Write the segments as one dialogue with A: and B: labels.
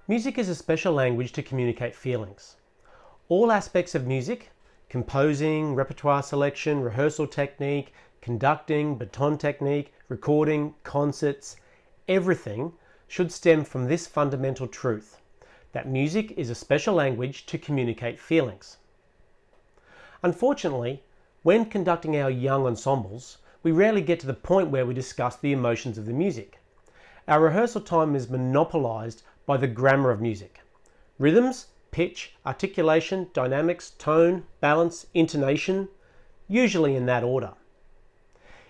A: Music is a special language to communicate feelings. All aspects of music, composing, repertoire selection, rehearsal technique, conducting, baton technique, recording, concerts, everything should stem from this fundamental truth, that music is a special language to communicate feelings. Unfortunately, when conducting our young ensembles, we rarely get to the point where we discuss the emotions of the music. Our rehearsal time is monopolized by the grammar of music. Rhythms, pitch, articulation, dynamics, tone, balance, intonation, usually in that order.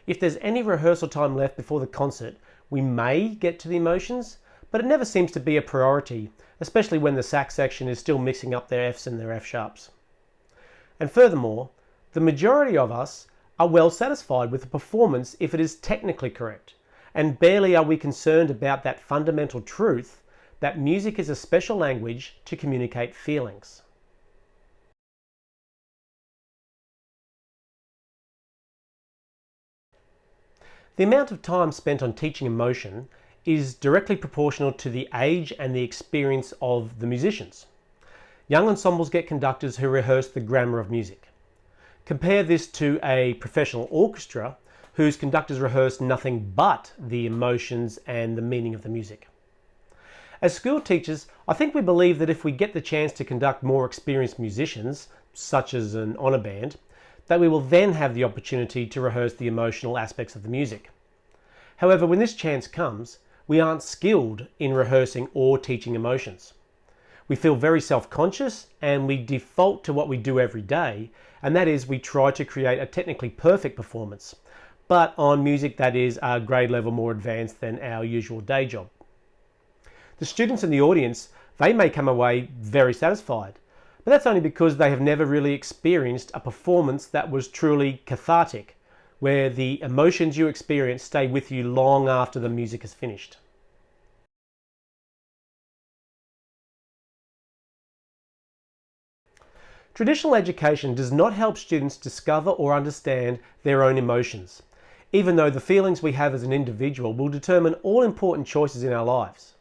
A: If there's any rehearsal time left before the concert, we may get to the emotions, but it never seems to be a priority, especially when the sax section is still mixing up their Fs and their F sharps. And furthermore, the majority of us are well satisfied with the performance if it is technically correct, and barely are we concerned about that fundamental truth that music is a special language to communicate feelings. The amount of time spent on teaching emotion is directly proportional to the age and the experience of the musicians. Young ensembles get conductors who rehearse the grammar of music. Compare this to a professional orchestra whose conductors rehearse nothing but the emotions and the meaning of the music. As school teachers, I think we believe that if we get the chance to conduct more experienced musicians, such as an honour band, that we will then have the opportunity to rehearse the emotional aspects of the music. However, when this chance comes, we aren't skilled in rehearsing or teaching emotions. We feel very self-conscious and we default to what we do every day, and that is we try to create a technically perfect performance, but on music that is a grade level more advanced than our usual day job. The students in the audience, they may come away very satisfied, but that's only because they have never really experienced a performance that was truly cathartic, where the emotions you experience stay with you long after the music is finished. Traditional education does not help students discover or understand their own emotions, even though the feelings we have as an individual will determine all important choices in our lives.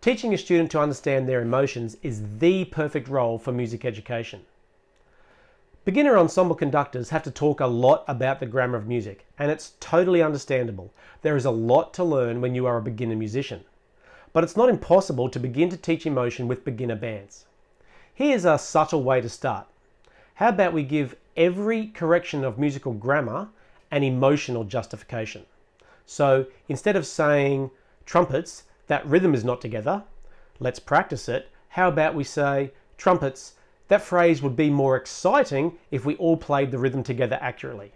A: Teaching a student to understand their emotions is the perfect role for music education. Beginner ensemble conductors have to talk a lot about the grammar of music, and it's totally understandable. There is a lot to learn when you are a beginner musician. But it's not impossible to begin to teach emotion with beginner bands. Here's a subtle way to start. How about we give every correction of musical grammar an emotional justification? So instead of saying, trumpets, that rhythm is not together, let's practice it. How about we say, trumpets, that phrase would be more exciting if we all played the rhythm together accurately.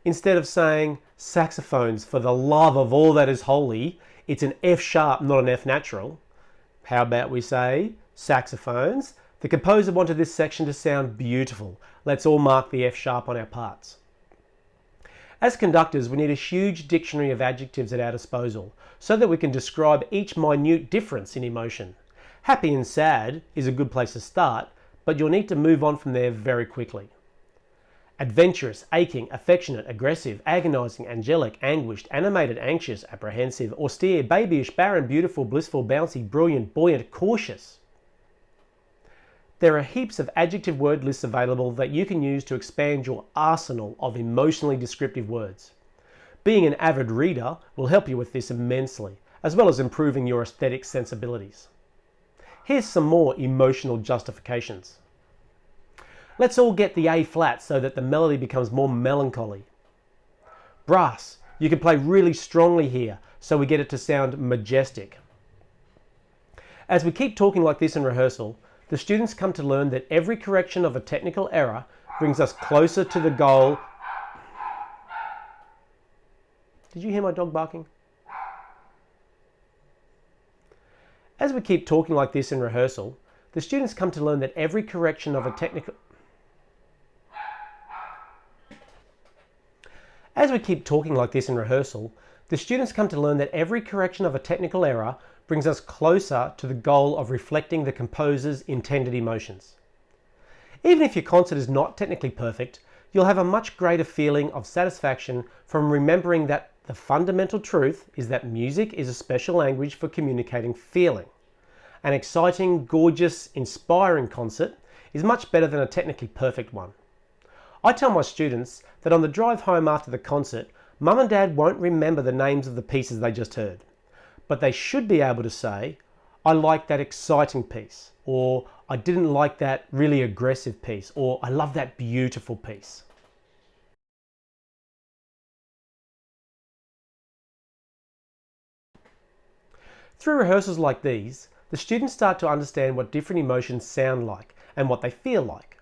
A: Instead of saying, saxophones, for the love of all that is holy, it's an F sharp, not an F natural. How about we say, saxophones, the composer wanted this section to sound beautiful. Let's all mark the F sharp on our parts. As conductors, we need a huge dictionary of adjectives at our disposal so that we can describe each minute difference in emotion. Happy and sad is a good place to start, but you'll need to move on from there very quickly. Adventurous, aching, affectionate, aggressive, agonizing, angelic, anguished, animated, anxious, apprehensive, austere, babyish, barren, beautiful, blissful, bouncy, brilliant, buoyant, cautious. There are heaps of adjective word lists available that you can use to expand your arsenal of emotionally descriptive words. Being an avid reader will help you with this immensely, as well as improving your aesthetic sensibilities. Here's some more emotional justifications. Let's all get the A flat so that the melody becomes more melancholy. Brass, you can play really strongly here so we get it to sound majestic. As we keep talking like this in rehearsal, the students come to learn that every correction of a technical error brings us closer to the goal. Did you hear my dog barking? As we keep talking like this in rehearsal, the students come to learn that every correction of a technical error brings us closer to the goal of reflecting the composer's intended emotions. Even if your concert is not technically perfect, You'll have a much greater feeling of satisfaction from remembering that the fundamental truth is that music is a special language for communicating feeling. An exciting, gorgeous, inspiring concert is much better than a technically perfect one. I tell my students that on the drive home after the concert, Mum and Dad won't remember the names of the pieces they just heard, but they should be able to say, I like that exciting piece, or I didn't like that really aggressive piece, or I love that beautiful piece. Through rehearsals like these, the students start to understand what different emotions sound like and what they feel like.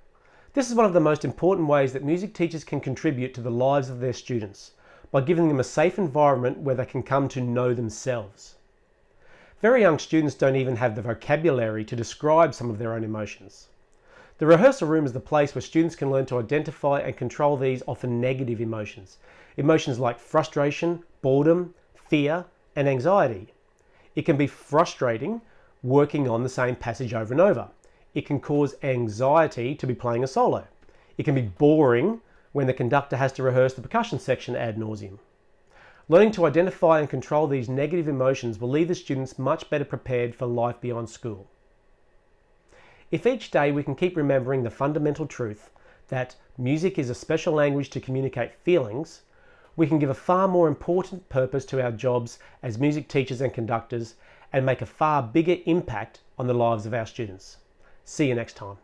A: This is one of the most important ways that music teachers can contribute to the lives of their students, by giving them a safe environment where they can come to know themselves. Very young students don't even have the vocabulary to describe some of their own emotions. The rehearsal room is the place where students can learn to identify and control these often negative emotions. Emotions like frustration, boredom, fear, and anxiety. It can be frustrating working on the same passage over and over. It can cause anxiety to be playing a solo. It can be boring when the conductor has to rehearse the percussion section ad nauseum. Learning to identify and control these negative emotions will leave the students much better prepared for life beyond school. If each day we can keep remembering the fundamental truth that music is a special language to communicate feelings, we can give a far more important purpose to our jobs as music teachers and conductors and make a far bigger impact on the lives of our students. See you next time.